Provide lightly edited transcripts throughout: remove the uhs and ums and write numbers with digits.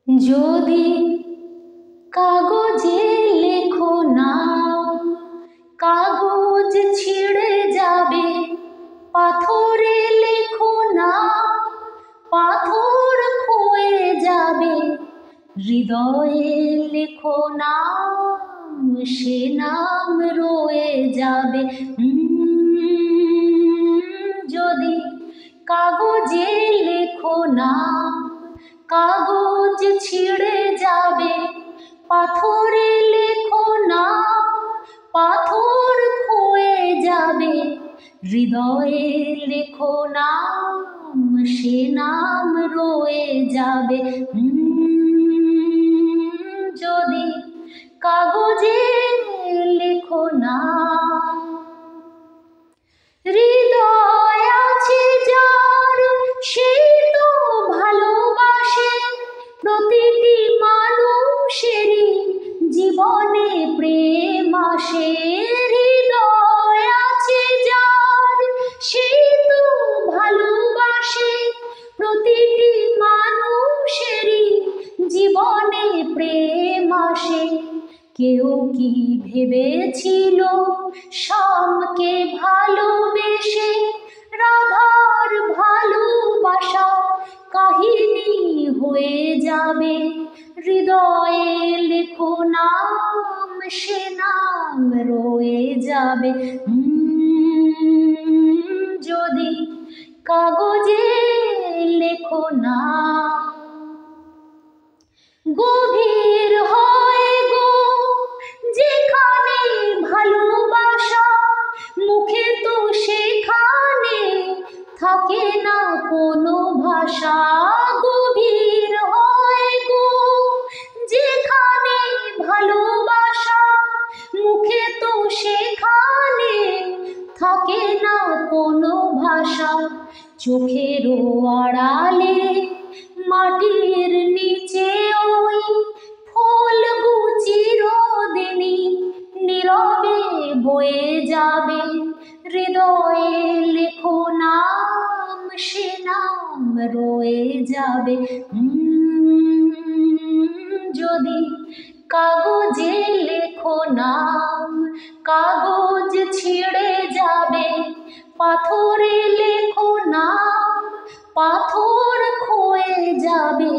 যদি কাগজে লেখো নাম, কাগজ ছিঁড়ে যাবে। পাথরে লেখো নাম, পাথর ক্ষয়ে যাবে। হৃদয়ে লেখো নাম, সে নাম রয়ে যাবে। যদি কাগজে লেখো নাম, কাগজ ছিঁড়ে যাবে। পাথরে লেখো নাম, পাথর ক্ষয়ে যাবে। হৃদয়ে লেখো নাম, সে নাম রয়ে যাবে। যদি কাগজে লেখো নাম। হৃদয় আছে যার, সেই তো ভালোবাসে। প্রতিটি মানুষেরই জীবনে প্রেম আসে। হৃদয় আছে যার, সেই তো ভালোবাসে। প্রতিটি মানুষেরই জীবনে প্রেম আসে। কেউ কি ভেবেছিল শ্যামকে ভালোবেসে রাধার ভালোবাসা কাহিনী হয়ে যাবে। হৃদয়ে লেখো নাম, সে নাম রয়ে যাবে। যদি কাগজে লেখো নাম। গভীর হয় গো যেখানে ভালোবাসা, মুখে তো সেখানে থাকে না কোনো ভাষা। গভীর হয় গো যেখানে ভালোবাসা, মুখে তো সেখানে থাকে না কোনো ভাষা। চোখেরও আড়ালে মাটির নিচে ওই ফুলগু চিরদিনই নীরবে বয়ে যাবে। হৃদয়ে লেখো নাম, সে নাম রয়ে যাবে। যদি কাগজে লেখো নাম, কাগজ ছিঁড়ে যাবে। পাথরে লেখো নাম, পাথর ক্ষয়ে যাবে।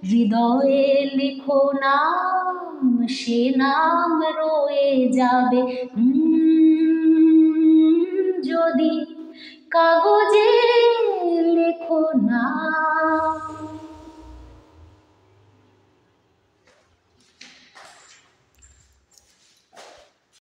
হৃদয়ে লেখো নাম, সে নাম রয়ে যাবে। যদি কাগজে লেখো নাম।